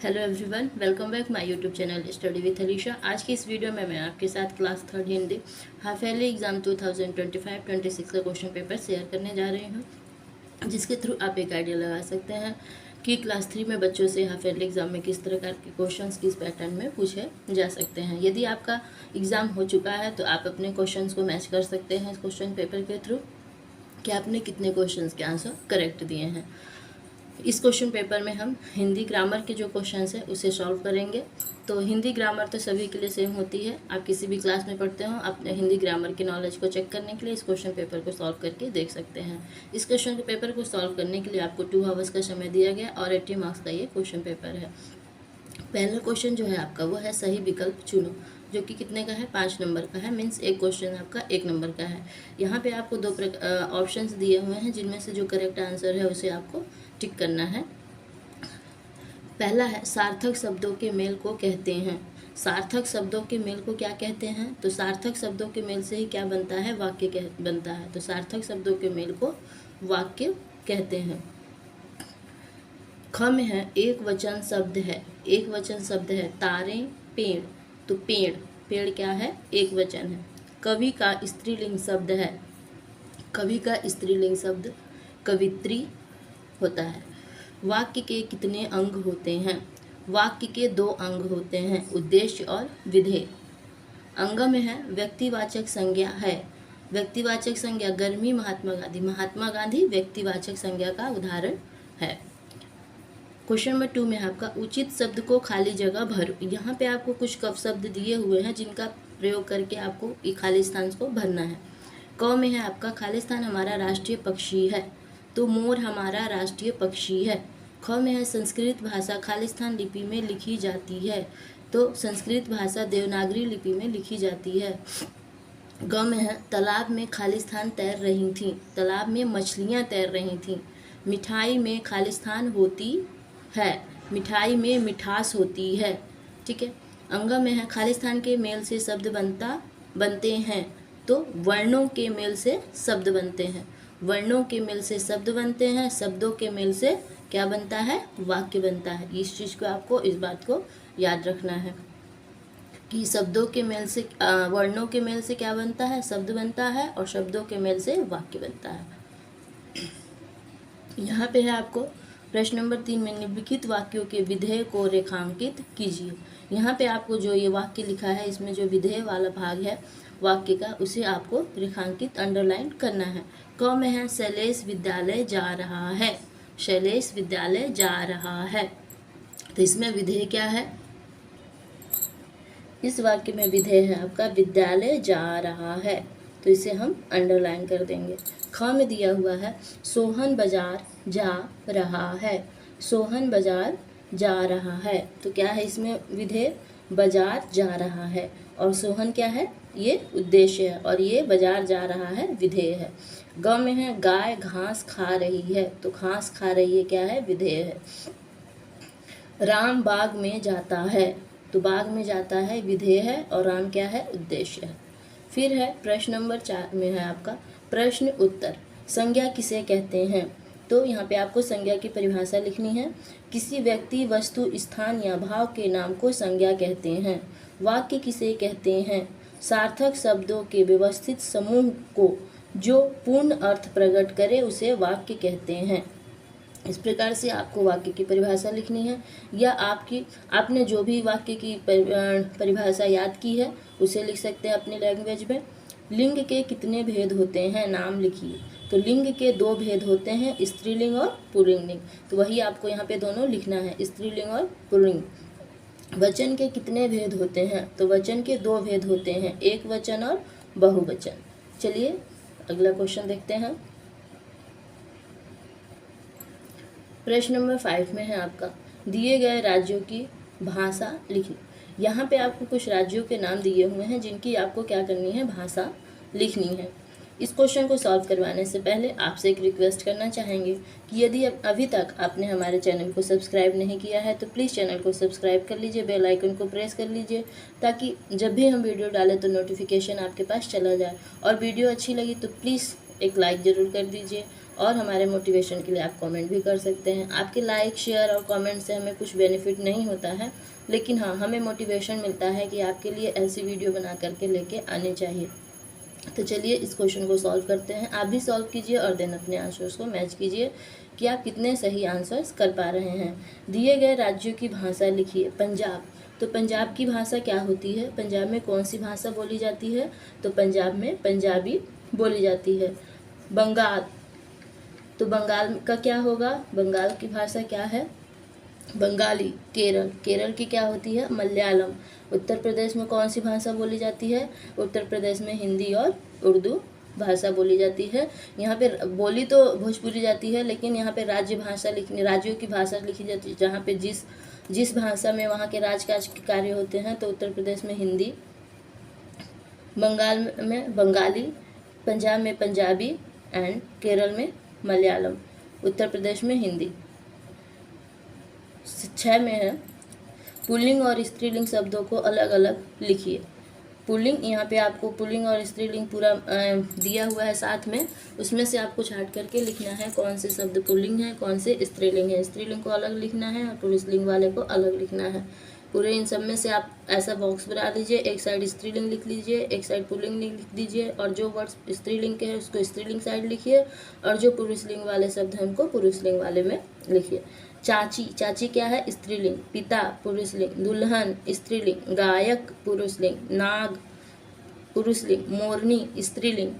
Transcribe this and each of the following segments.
Hello everyone, welcome back my YouTube channel study with Alisha. आज की इस वीडियो में मैं आपके साथ class 3 Hindi half yearly exam 2025-26 का क्वेश्चन पेपर शेयर करने जा रही हूँ, जिसके थ्रू आप एक आइडिया लगा सकते हैं कि क्लास 3 में बच्चों से हाफ ईयरली एग्जाम में किस प्रकार के क्वेश्चंस किस पैटर्न में पूछे जा सकते हैं। यदि आपका एग्ज़ाम हो चुका है तो आप अपने क्वेश्चंस को मैच कर सकते हैं इस क्वेश्चन पेपर के थ्रू कि आपने कितने क्वेश्चंस के आंसर करेक्ट दिए हैं। इस क्वेश्चन पेपर में हम हिंदी ग्रामर के जो क्वेश्चंस है उसे सॉल्व करेंगे। तो हिंदी ग्रामर तो सभी के लिए सेम होती है, आप किसी भी क्लास में पढ़ते हो अपने हिंदी ग्रामर की नॉलेज को चेक करने के लिए इस क्वेश्चन पेपर को सॉल्व करके देख सकते हैं। इस क्वेश्चन के पेपर को सॉल्व करने के लिए आपको 2 आवर्स का समय दिया गया और 80 मार्क्स का ये क्वेश्चन पेपर है। पहला क्वेश्चन जो है आपका वो है सही विकल्प चुनो, जो कि कितने का है 5 नंबर का है, मीन्स एक क्वेश्चन आपका 1 नंबर का है। यहाँ पे आपको 2 ऑप्शंस दिए हुए हैं, जिनमें से जो करेक्ट आंसर है उसे आपको टिक करना है। पहला है सार्थक शब्दों के मेल को कहते हैं। सार्थक शब्दों के मेल को क्या कहते हैं? तो सार्थक शब्दों के मेल से ही क्या बनता है, वाक्य बनता है। तो सार्थक शब्दों के मेल को वाक्य कहते हैं। ख में है एक वचन शब्द है। एक वचन शब्द है तारे पेड़, तो पेड़, पेड़ क्या है, एक वचन है। कवि का स्त्रीलिंग शब्द है। कवि का स्त्रीलिंग शब्द कवित्री होता है। वाक्य के कितने अंग होते हैं? वाक्य के 2 अंग होते हैं, उद्देश्य और विधेय। अंग में है व्यक्तिवाचक संज्ञा है। व्यक्तिवाचक संज्ञा गर्मी महात्मा गांधी। महात्मा गांधी व्यक्तिवाचक संज्ञा का उदाहरण है। क्वेश्चन नंबर 2 में आपका उचित शब्द को खाली जगह भरो। यहाँ पे आपको कुछ कफ शब्द दिए हुए हैं जिनका प्रयोग करके आपको खाली स्थान को भरना है। क में है आपका खालिस्तान हमारा राष्ट्रीय पक्षी है, तो मोर हमारा राष्ट्रीय पक्षी है। ख में है संस्कृत भाषा खालिस्तान लिपि में लिखी जाती है, तो संस्कृत भाषा देवनागरी लिपि में लिखी जाती है। ग में है तालाब में खालिस्तान तैर रही थी। तालाब में मछलियाँ तैर रही थीं। मिठाई में खालिस्तान होती है। मिठाई में मिठास होती है। ठीक है। अंग में है खालिस्तान के मेल से शब्द बनते हैं, तो वर्णों के मेल से शब्द बनते हैं। वर्णों के मेल से शब्द बनते हैं, शब्दों के मेल से क्या बनता है, वाक्य बनता है। इस चीज़ को आपको, इस बात को याद रखना है कि शब्दों के मेल से वर्णों के मेल से क्या बनता है, शब्द बनता है, और शब्दों के मेल से वाक्य बनता है। यहाँ पे है आपको प्रश्न नंबर 3 में निम्नलिखित वाक्यों के विधेय को रेखांकित कीजिए। यहाँ पे आपको जो ये वाक्य लिखा है, इसमें जो विधेय वाला भाग है वाक्य का, उसे आपको रेखांकित अंडरलाइन करना है। क में है शैलेश विद्यालय जा रहा है। शैलेश विद्यालय जा रहा है, तो इसमें विधेय क्या है, इस वाक्य में विधेय है आपका विद्यालय जा रहा है, तो इसे हम अंडरलाइन कर देंगे। ख में दिया हुआ है सोहन बाजार जा रहा है। सोहन बाजार जा रहा है, तो क्या है इसमें विधेय, बाजार जा रहा है, और सोहन क्या है, ये उद्देश्य है, और ये बाजार जा रहा है विधेय है। ग में है गाय घास खा रही है, तो घास खा रही है क्या है, विधेय है। राम बाग में जाता है, तो बाग में जाता है विधेय है, और राम क्या है, उद्देश्य है। फिर है प्रश्न नंबर 4 में है आपका प्रश्न उत्तर। संज्ञा किसे कहते हैं? तो यहाँ पे आपको संज्ञा की परिभाषा लिखनी है। किसी व्यक्ति, वस्तु, स्थान या भाव के नाम को संज्ञा कहते हैं। वाक्य किसे कहते हैं? सार्थक शब्दों के व्यवस्थित समूह को जो पूर्ण अर्थ प्रकट करे उसे वाक्य कहते हैं। इस प्रकार से आपको वाक्य की परिभाषा लिखनी है, या आपने जो भी वाक्य की परिभाषा याद की है उसे लिख सकते हैं अपनी लैंग्वेज में। लिंग के कितने भेद होते हैं, नाम लिखिए। तो लिंग के 2 भेद होते हैं, स्त्रीलिंग और पुल्लिंग। तो वही आपको यहाँ पे दोनों लिखना है, स्त्रीलिंग और पुल्लिंग। वचन के कितने भेद होते हैं? तो वचन के 2 भेद होते हैं, एक वचन और बहुवचन। चलिए अगला क्वेश्चन देखते हैं। प्रश्न नंबर 5 में है आपका दिए गए राज्यों की भाषा लिखिए। यहाँ पे आपको कुछ राज्यों के नाम दिए हुए हैं जिनकी आपको क्या करनी है, भाषा लिखनी है। इस क्वेश्चन को सॉल्व करवाने से पहले आपसे एक रिक्वेस्ट करना चाहेंगे कि यदि अभी तक आपने हमारे चैनल को सब्सक्राइब नहीं किया है तो प्लीज़ चैनल को सब्सक्राइब कर लीजिए, बेल आइकन को प्रेस कर लीजिए, ताकि जब भी हम वीडियो डालें तो नोटिफिकेशन आपके पास चला जाए। और वीडियो अच्छी लगी तो प्लीज़ एक लाइक ज़रूर कर दीजिए, और हमारे मोटिवेशन के लिए आप कमेंट भी कर सकते हैं। आपके लाइक, शेयर और कमेंट से हमें कुछ बेनिफिट नहीं होता है, लेकिन हाँ, हमें मोटिवेशन मिलता है कि आपके लिए ऐसी वीडियो बना करके लेके आने चाहिए। तो चलिए इस क्वेश्चन को सॉल्व करते हैं। आप भी सॉल्व कीजिए और देन अपने आंसर्स को मैच कीजिए कि आप कितने सही आंसर्स कर पा रहे हैं। दिए गए राज्यों की भाषा लिखिए। पंजाब, तो पंजाब की भाषा क्या होती है? पंजाब में कौन सी भाषा बोली जाती है? तो पंजाब में पंजाबी बोली जाती है। बंगाल, तो बंगाल का क्या होगा? बंगाल की भाषा क्या है? बंगाली। केरल, केरल की क्या होती है? मलयालम। उत्तर प्रदेश में कौन सी भाषा बोली जाती है? उत्तर प्रदेश में हिंदी और उर्दू भाषा बोली जाती है। यहाँ पे बोली तो भोजपुरी जाती है, लेकिन यहाँ पे राज्य भाषा लिखनी, राज्यों की भाषा लिखी जाती है, जहाँ पे जिस भाषा में वहाँ के राजकाज के कार्य होते हैं। तो उत्तर प्रदेश में हिंदी, बंगाल में बंगाली, पंजाब में पंजाबी एंड केरल में मलयालम, उत्तर प्रदेश में हिंदी। 6 में है पुल्लिंग और स्त्रीलिंग शब्दों को अलग अलग लिखिए। पुल्लिंग, यहाँ पे आपको पुल्लिंग और स्त्रीलिंग पूरा दिया हुआ है साथ में, उसमें से आपको छांट करके लिखना है कौन से शब्द पुल्लिंग है, कौन से स्त्रीलिंग है। स्त्रीलिंग को अलग लिखना है और पुरुषलिंग वाले को अलग लिखना है। पूरे इन सब में से आप ऐसा बॉक्स बना लीजिए, एक साइड स्त्रीलिंग लिख लीजिए, एक साइड पुल्लिंग लिख दीजिए, और जो वर्ड्स स्त्रीलिंग के हैं उसको स्त्रीलिंग साइड लिखिए, और जो पुरुषलिंग वाले शब्द हैं उनको पुरुषलिंग वाले में लिखिए। चाची, चाची क्या है? स्त्रीलिंग। पिता पुरुषलिंग। दुल्हन स्त्रीलिंग। गायक पुरुषलिंग। नाग पुरुषलिंग। मोरनी स्त्रीलिंग।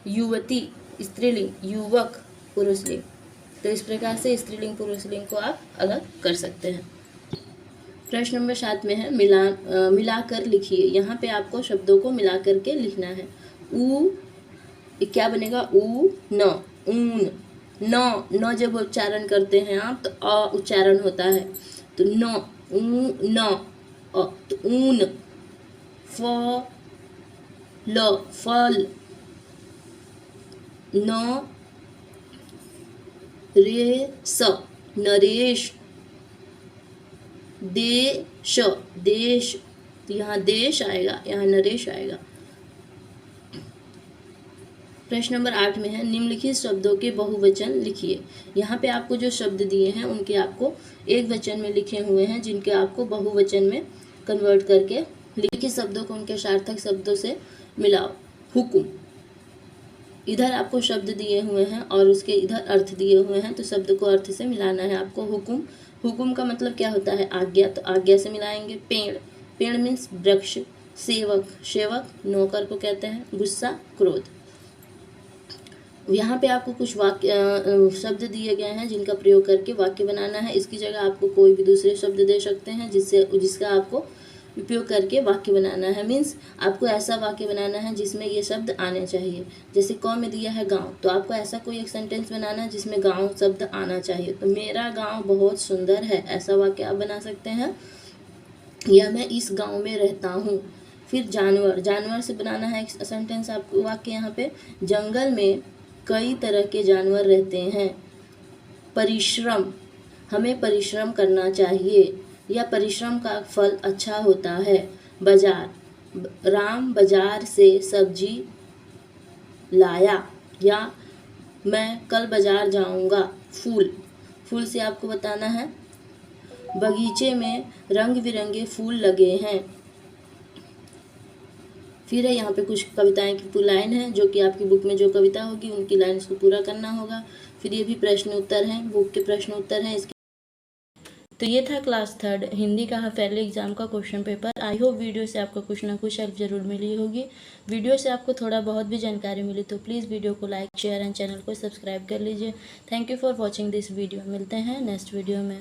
युवती स्त्रीलिंग। युवक पुरुषलिंग। तो इस प्रकार से स्त्रीलिंग पुरुषलिंग को आप अलग कर सकते हैं। प्रश्न नंबर 7 में है मिलाकर लिखिए। यहाँ पे आपको शब्दों को मिला करके लिखना है। क्या बनेगा? ऊ न, ऊन। न जब उच्चारण करते हैं आप तो अ उच्चारण होता है, तो न, ऊ न, तो ऊन। फल, न रेस, नरेश। देश, तो यहाँ देश आएगा, यहाँ नरेश आएगा। प्रश्न नंबर 8 में है निम्नलिखित शब्दों के बहुवचन लिखिए। यहाँ पे आपको जो शब्द दिए हैं उनके आपको एक वचन में लिखे हुए हैं, जिनके आपको बहुवचन में कन्वर्ट करके लिखित शब्दों को उनके सार्थक शब्दों से मिलाओ। हुकुम, इधर आपको शब्द दिए हुए हैं और उसके इधर अर्थ दिए हुए हैं, तो शब्द को अर्थ से मिलाना है आपको। हुकुम, हुकुम का मतलब क्या होता है? आज्ञा, तो आज्ञा से मिलाएंगे। पेड़, पेड़ मीन्स वृक्ष। सेवक, सेवक नौकर को कहते हैं। गुस्सा, क्रोध। यहाँ पे आपको कुछ वाक्य शब्द दिए गए हैं जिनका प्रयोग करके वाक्य बनाना है। इसकी जगह आपको कोई भी दूसरे शब्द दे सकते हैं जिसका आपको उपयोग करके वाक्य बनाना है। मीन्स आपको ऐसा वाक्य बनाना है जिसमें ये शब्द आने चाहिए। जैसे क में दिया है गांव, तो आपको ऐसा कोई एक सेंटेंस बनाना है जिसमें गांव शब्द आना चाहिए। तो मेरा गांव बहुत सुंदर है, ऐसा वाक्य आप बना सकते हैं। या मैं इस गांव में रहता हूँ। फिर जानवर, जानवर से बनाना है एक सेंटेंस आपको वाक्य। यहाँ पे जंगल में कई तरह के जानवर रहते हैं। परिश्रम, हमें परिश्रम करना चाहिए, या परिश्रम का फल अच्छा होता है। बाजार, राम बाजार से सब्जी लाया, या मैं कल बाजार जाऊंगा। फूल, फूल से आपको बताना है बगीचे में रंग बिरंगे फूल लगे हैं। फिर है यहाँ पे कुछ कविताएं की लाइन है, जो कि आपकी बुक में जो कविता होगी उनकी लाइन को पूरा करना होगा। फिर ये भी प्रश्न उत्तर हैं, बुक के प्रश्न उत्तर हैं इसके। तो ये था क्लास 3 हिंदी का हाफ ईयरली एग्जाम का question paper. I hope video से आपको कुछ ना कुछ हेल्प जरूर मिली होगी। वीडियो से आपको थोड़ा बहुत भी जानकारी मिली तो प्लीज़ वीडियो को लाइक, शेयर एंड चैनल को सब्सक्राइब कर लीजिए। Thank you for watching this video. मिलते हैं नेक्स्ट वीडियो में।